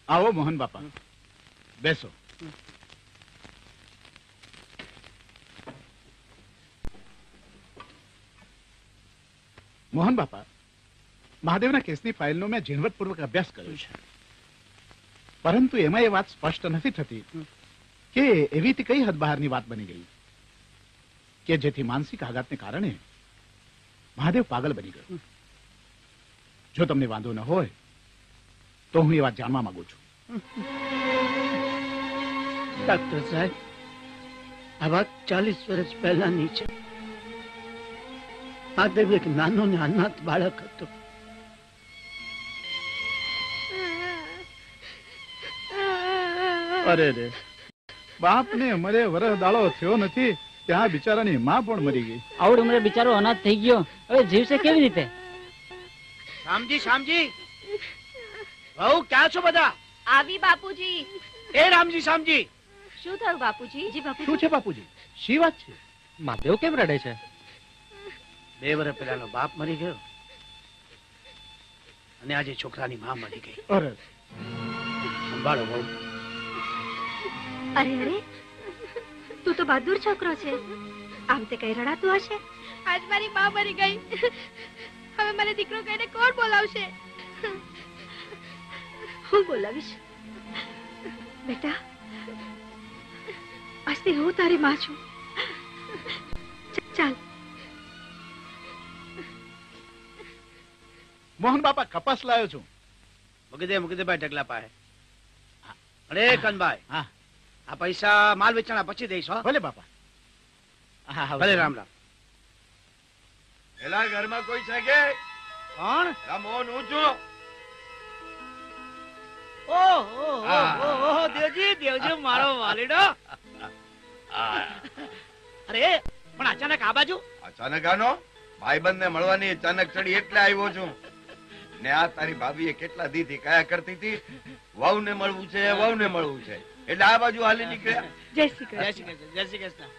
आओ मोहन बापा, बेसो। मोहन बापा, महादेवना केसनी फाइलનો મેં ઝીણવટપૂર્વક અભ્યાસ કર્યો છે, પરંતુ એમાં એ વાત સ્પષ્ટ નથી થતી કે એવીથી કઈ હદ બહારની વાત બની ગઈ કે જેથી માનસિક આઘાતને કારણે મહાદેવ પાગલ બની ગયો. જો તમને વાંધો ન હોય તો હું એ વાત જાણવા માંગુ છું. ડોક્ટર સાહેબ, આ વાત 40 વર્ષ પહેલાની છે. મહાદેવ એક નાનો ને અનાથ બાળક હતો. અરે રે, બાપને મરે વરસ દાડો થયો નથી ત્યાં બિચારાની માં પણ મરી ગઈ. આવડ ઉંમરે બિચારો અનાથ થઈ ગયો, હવે જીવશે કેવી રીતે? શામજી, શામજી, બહુ ક્યાં છો બધા? આવી બાપુજી. એ રામજી, શામજી. શું થયું બાપુજી? જી બાપુજી. શું છે બાપુજી? શી વાત છે? મહાદેવ કેમ રડે છે? 2 વર્ષ પહેલાનો બાપ મરી ગયો અને આજે છોકરાની માં મરી ગઈ. અરે સંભાળો બહુ. અરે અરે, તું તો બહાદુર છોકરો છે. આમ તે કઈ રડાતું હશે? આજ મારી માં મરી ગઈ. હવે મને દીકરો કહીને કોણ બોલાવશે? હું બોલાવીશ. બેટા, આજથી હું તારી માં છું. ચાલ. મોહન બાપા, કપાસ લાવ્યો છું. મૂકી દે ભાઈ ઢગલા પાસે. અરે કનભાઈ, હા, આ પૈસા માલ વેચાણા પછી દઈશ. હો, ભલે બાપા. હા, ભલે. રામ રામ. એલા ઘરમાં કોઈ છે કે? કોણ? મોહન હું છું. ઓહો, દેવજી મારો વાલીડો. અરે પણ અચાનક આ બાજુ? અચાનક આનો ભાઈબંધ ને મળવાની અચાનક ચડી એટલે આવ્યો છું. ને આ તારી ભાભીએ કેટલા દી થી કયા કરતી હતી, વહુ ને મળવું છે, વહુ ને મળવું છે, એટલે આ બાજુ હાલી નીકળ્યા. જય શ્રી કૃષ્ણ. જય શ્રી કૃષ્ણ.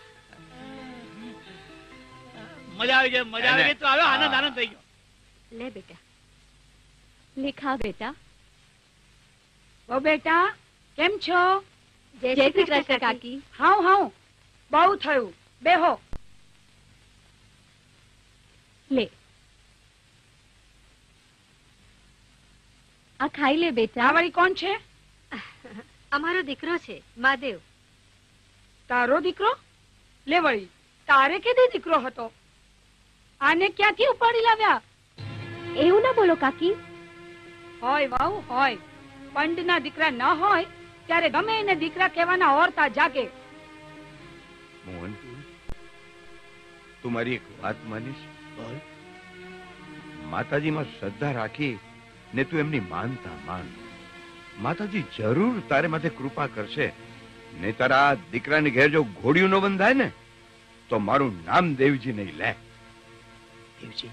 મજા આવી ગઈ, મજા આવી ગઈ. તો આવ્યો, આનંદ આનંદ થઈ ગયો. લે બેટા, લેખા બેટા. ઓ બેટા, કેમ છો? જય શ્રી કૃષ્ણ કાકી. હાઉ, બહુ થયું, બેહો. લે, આ ખાઈ લે બેટા. આ વળી કોણ છે? અમારો દીકરો છે, મહાદેવ. તારો દીકરો? લે વળી, તારે કેદી દીકરો હતો? આને ક્યાંથી ઉપાડી લાવ્યા? એવું ના બોલો કાકી. હોય વાવ હોય, પંડના દીકરા ન હોય ત્યારે ગમે એને દીકરા કહેવાના ઓરતા જાગે. મોહન, તું મારી એક વાત માનીશ? બોલ. માતાજીમાં શ્રદ્ધા રાખી ને તું એમની માનતા માન. માતાજી જરૂર તારે માથે કૃપા કરશે. ને તારા દીકરાને ઘેર જો ઘોડિયું ન બંધાય ને તો મારું નામ દેવજી નહીં લે. દેવજી,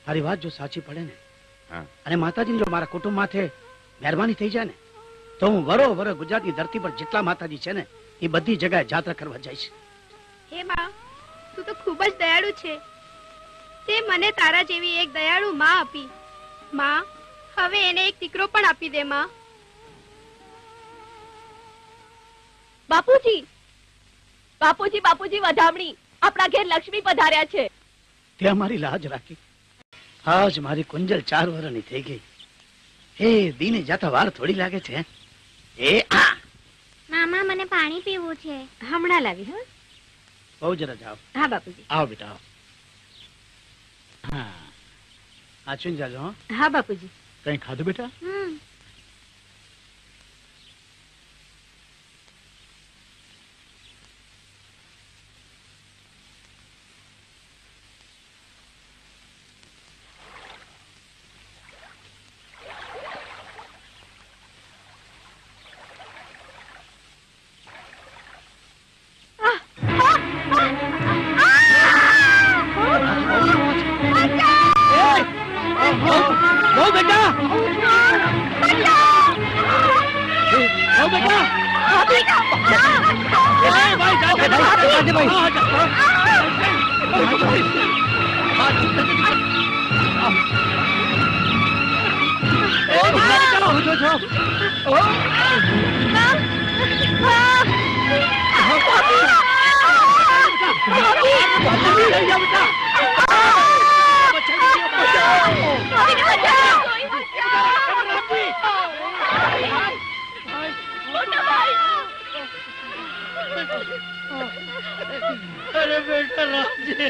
તારી વાત જો સાચી પડે ને, હા, અને માતાજી જો મારા કુટુંબ માથે મહેરબાની થઈ જાય ને, તો હું વરો ગુજરાતની ધરતી પર જેટલા માતાજી છે ને એ બધી જગ્યાએ જાત્રા કરવા જઈશ. હે માં, તું તો ખૂબ જ દયાળુ છે. તે મને તારા જેવી એક દયાળુ માં આપી. માં, હવે એને એક દીકરો પણ આપી દે માં. બાપુજી, બાપુજી, બાપુજી, વધામણી, આપણા ઘેર લક્ષ્મી પધાર્યા છે. તે અમારી લાજ રાખી. આજ મારી કુંજલ 4 વર્ષની થઈ ગઈ. હે દીને જાતા વાર થોડી લાગે છે. એ આ મામા, મને પાણી પીવું છે. હમણાં લાવી. હા, બહુ જરા જાઓ. હા બાપુજી. આવો બેટા, આવો. હા, આચું જાજો. હો, હા બાપુજી. કઈ ખાધું બેટા? બહુ બેટા, બહુ બેટા. આવું તો છો અરે બેટા રામજી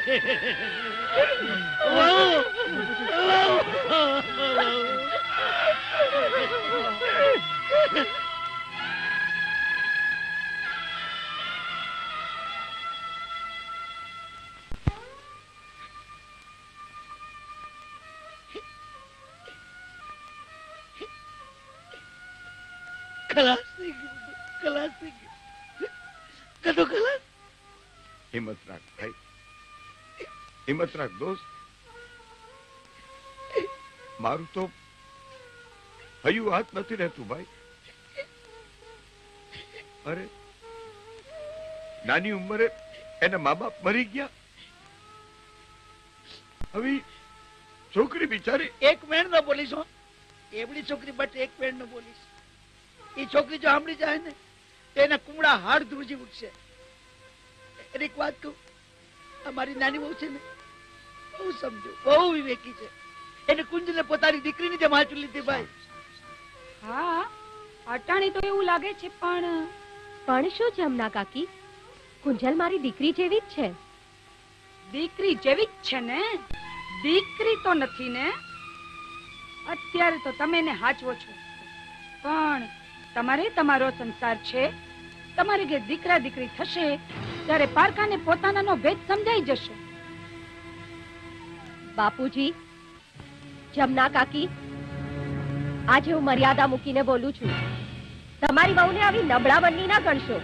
ખલાસ થઈ ગયું કદો ખલાસ હિંમત રાખ ભાઈ, હિંમત રાખ દોસ્ત. મારું તો હયું હાથ નથી રહેતું ભાઈ. અરે નાની ઉંમરે એના મા બાપ મરી ગયા. હવે છોકરી બિચારી એક મિનિટ ન બોલીશ હો. એવડી છોકરી બટ એક મિનિટ ન બોલીશ. એ છોકરી જો સાંભળી જાય ને તો એના કુમડા હાડ ધ્રુજી ઉઠશે. એક વાત કહું, અમારી નાની બહુ છે ને બહુ સમજો, બહુ વિવેકી છે. એને કુંજને પોતાની દીકરીની જેમ હાચું લીધી ભાઈ. હા અટાણી તો એવું લાગે છે, પણ શું જમના કાકી, કુંજલ મારી દીકરી જેવી જ છે. દીકરી જેવી જ છે ને, દીકરી તો નથી ને. અત્યારે તો તમે એને હાચવો છો, પણ તમારે તમારો સંસાર છે. તમારે ઘેર દીકરા દીકરી થશે ત્યારે પારકાને પોતાનાનો ભેદ સમજાઈ જશે. બાપુજી, જમના કાકી, આજે હું મર્યાદા મૂકીને બોલું છું. તમારી વહુને આવી નબળા બનની ના ગણશો.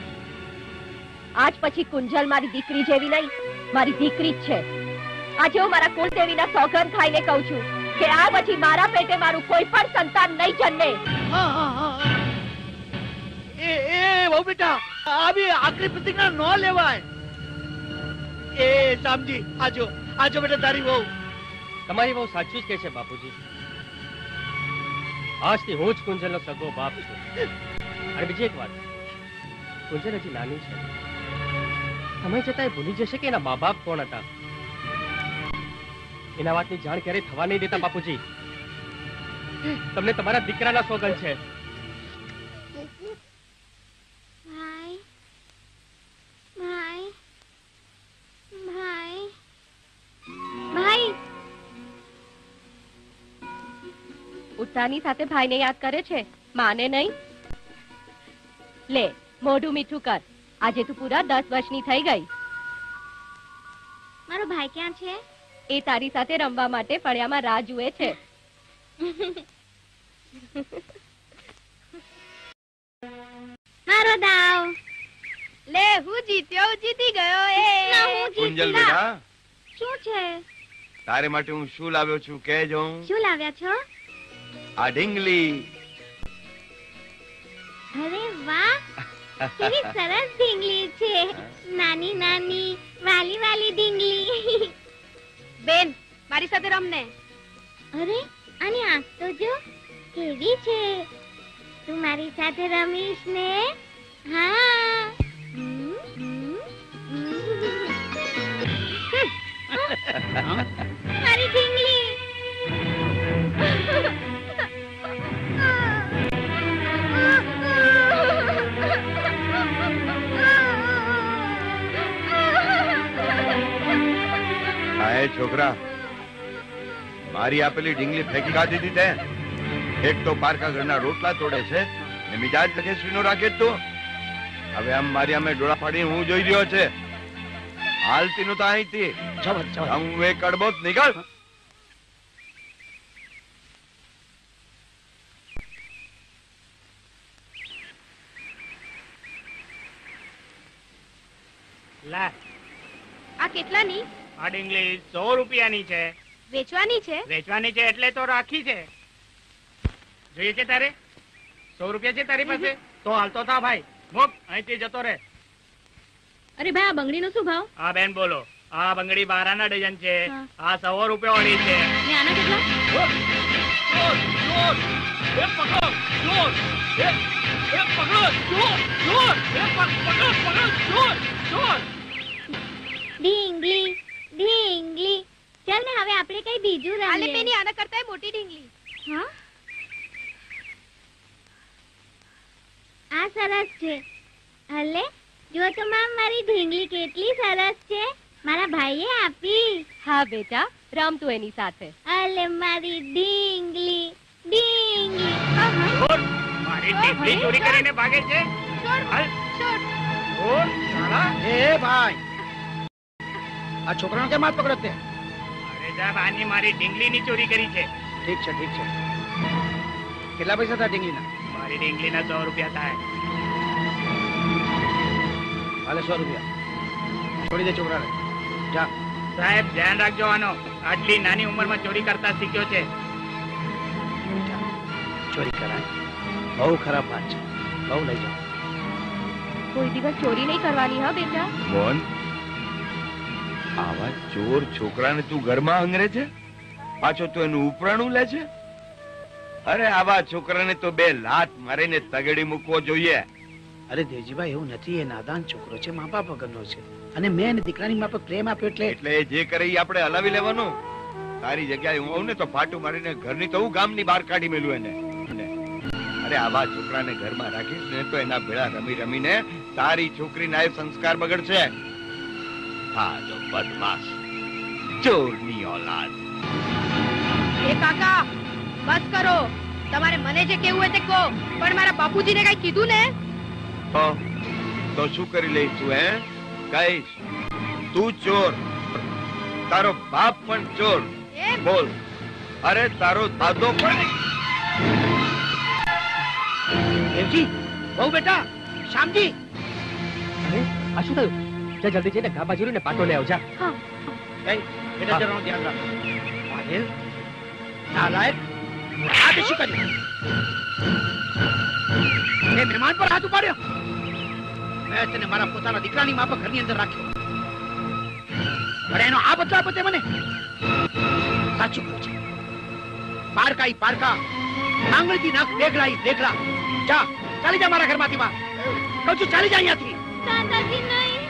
આજ પછી કુંજલ મારી દીકરી જેવી નહીં, મારી દીકરી જ છે. આજે હું મારા કુળદેવીના સોગંદ ખાઈને કહું છું કે આ પછી મારા પેટે મારું કોઈ પણ સંતાન નહીં જન્મે. એ બહુ બેટા, આવી આખરી પ્રતિજ્ઞા ન લેવાય. એ સામજી, આજો આજો બેટા તારી વહુ. તમારી બહુ સાચું જ કહે છે બાપુજી. આજથી હું જ કુંજલનો સગો બાપ છું. અને બીજી એક વાત, કુંજલ હજી નાની છે. સમય જતા એ ભૂલી જશે કે એના મા બાપ કોણ હતા. એના વાતની જાણ ક્યારેય થવા નહીં દેતા બાપુજી. તમને તમારા દીકરાના સોગંદ છે. ભાઈ ભાઈ ભાઈ ભાઈ ઉઠતાની સાથે ભાઈને યાદ કરે છે, માને નહીં. લે મોઢું મીઠું કર. આજે તું પૂરા 10 વર્ષની થઈ ગઈ. મારો ભાઈ ક્યાં છે? એ તારી સાથે રમવા માટે ફળિયામાં રાહ જુએ છે. મારો દાવ. લે હું જીત્યો, હું જીતી ગયો. એ ના, હું કુંજલ જીતી. બેટા, શું છે? તારે માટે હું શું લાવ્યો છું કહેજો. શું લાવ્યા છો? આ ઢીંગલી. અરે વાહ, કેવી સરસ ઢીંગલી છે. નાની નાની વાલી વાલી ઢીંગલી. બેન, મારી સાથે રમને. અરે આની આંખ તો જો કેવી છે. તું મારી સાથે રમીશ ને? હા. મારી ઢીંગલી. એ છોકરા, મારી આપેલી ઢીંગલી ફેંકી કાઢી દીધી તે. એક તો પારકા ઘરના રોટલા તોડે છે ને મિજાજ લખેશ્રીનો રાખે જ તું. હવે આમ મારી આમે ડોળા ફાડી હું જોઈ રહ્યો છે. હાલતી નું તો અહીંથી હું એક કડબોત નીકળ. લા, આ કેટલાની? આ ડીંગલી 100 રૂપિયાની છે. વેચવાની છે? વેચવાની છે એટલે તો રાખી છે. જોઈએ છે તારે? 100 રૂપિયા છે તારી પાસે? તો હાલતો થા ભાઈ, મૂક અહીંથી જતો રે. અરે ભાઈ, આ બંગડીનો શું ભાવ? હા બેન બોલો. આ બંગડી 12 ના ડઝન છે. આ 100 રૂપિયા વાળી છે. ને આના કેટલા? એ પકડો ચોર એ પકડો ચોર ચોર એ પકડો ચોર ચોર ઢીંગલી ઢીંગલી ચાલ ને હવે આપણે કઈ બીજું રમીએ. આલે પેની આના કરતાંય મોટી ઢીંગલી. હા આ સરસ છે. હલે જો તો મારી ઢીંગલી કેટલી સરસ છે. મારા ભાઈએ આપી. હા બેટા, રમ તું એની સાથે. અલે મારી ઢીંગલી ઢીંગલી. ચોર મારી ઢીંગલી ચોરી કરીને ભાગે છે. હાલ ચોર સાલા. એ ભાઈ આ છોકરાનો કેમ હાથ પકડો તે? અરે સાહેબ આની મારી ઢીંગલીની ચોરી કરી છે. ઠીક છે ઠીક છે. કેટલા પૈસા હતા ઢીંગલીના? મારી ઢીંગલીના 100 રૂપિયા થાય. હાલે 100 રૂપિયા. છોડી દે છોકરાને. જા. સાહેબ ધ્યાન રાખજો આનો. આટલી નાની ઉંમરમાં ચોરી કરતા શીખ્યો છે. ચોરી કરાય બહુ ખરાબ વાત છે. બહુ લઈ જાઓ. કોઈ દિવસ ચોરી નહીં કરવાની હા બેટા. મોહન, આવા ચોર છોકરાને તું ઘરમાં હંગરે છે, પાછો તું એનું ઉપરાણું લે છે. અરે આવા છોકરાને તો 2 લાત મારીને તગડી મૂકવો જોઈએ. અરે દેવજીભાઈ એવું નથી. એ નાદાન છોકરો છે, મા બાપ વગરનો છે, અને મેં એને દીકરાની માફક પ્રેમ આપ્યો એટલે એ જે કરે એ આપણે હલાવી લેવાનું. તારી જગ્યાએ હું આવું ને તો ફાટું મારીને ઘરની તો હું ગામની બહાર કાઢી મેલું એને. અરે આવા છોકરાને ઘરમાં રાખીશ ને તો એના ભેળા રમી રમીને તારી છોકરીના એ સંસ્કાર બગડશે. હા જો બદમાશ ચોરની ઓલાદ. એ કાકા બસ કરો. તમારે મને જે કેવું હોય તે કહો, પણ મારા બાપુજીને કઈ કીધું ને તો શું કરી લઈશ તું? હે કહીશ તું ચોર, તારો બાપ પણ ચોર. બોલ. અરે તારો દાદો પણ. દેવજી બહુ બેટા શ્યામજી. અરે આ શું થયું? જા જલ્દી જઈને ઘા બાજુને પાટો લઈ આવ જા. એ બેટા જરા ધ્યાન રાખ. મહાદેવ નાલાયક, આ તે શું કર્યું? એ મહેમાન પર હાથ ઉપાડ્યો. મેં તને મારા પોતાના દીકરાની માફક ઘરની અંદર રાખ્યો, અરે એનો આ બદલા આપે મને? સાચું કહું છે. પારકા ઈ પારકા, આંગળીથી નાખ દેખલા ઈ દેખલા. જા ચાલી જા મારા ઘરમાંથી બહાર. કહું છું ચાલી જા અહીંયાથી. દાદાજી નહીં,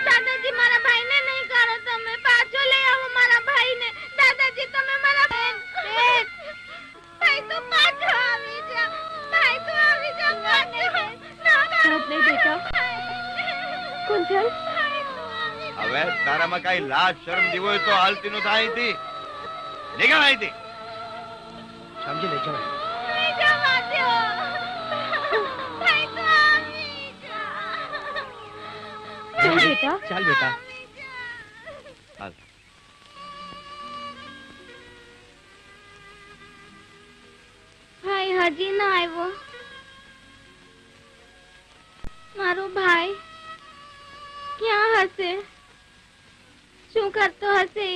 દાદાજી મારા ભાઈને નહીં કરો. તમે પાછો લઈ આવો મારા ભાઈને. દાદાજી તમે મારા ભાઈ તો પાછો આવી જાઓ. ભાઈ તો આવી જાઓ. સાહેબ નહીં બેટા. કુંજલ હવે તારામાં કઈ લાજ શરમ દીવો હોય તો હાલતી નો થાય અહીંથી. નીકળ અહીંથી. સમજી લઈ જવાય. નહીં જવા દો. ભાઈ તો આવી જાઓ. ચાલ બેટા. ચાલ બેટા. હાલ. ભાઈ હજી ના આવ્યો. મારો ભાઈ ક્યાં હશે? શું કરતો હશે?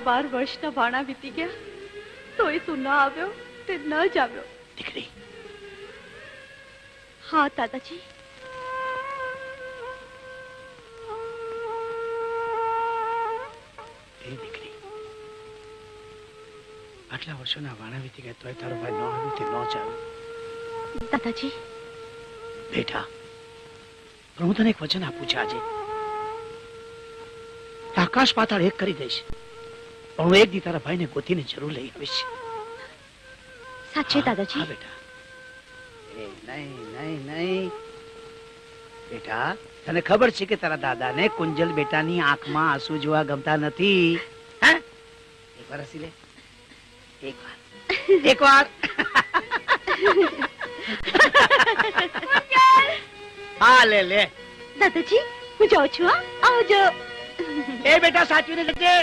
બાર વર્ષના વાણા વીતી ગયા તોય તું ના આવ્યો તે ન જ આવ્યો. દીકરી. હા દાદાજી. એ દીકરી, આટલા વર્ષોના વાણા વીતી ગયા તોય તારો ભાઈ ન આવ્યો તે ન જ આવ્યો. દાદાજી બેટા, પણ હું તને એક વચન આપું છું આજે. આકાશ પાતાળ એક કરી દઈશ, પણ હું એક દી તારા ભાઈને ગોતીને જરૂર લઈ આવીશ. સાચે દાદાજી? હા બેટા. એ નહીં નહીં નહીં, બેટા તને ખબર છે કે તારા દાદાને કુંજલ બેટાની આંખમાં આંસુ જોવા ગમતા નથી હે એકવાર હસી લે એકવાર હા લે લે દાદાજી હું જાઉં છું. આવજો. એ બેટા સાચવીને જજે.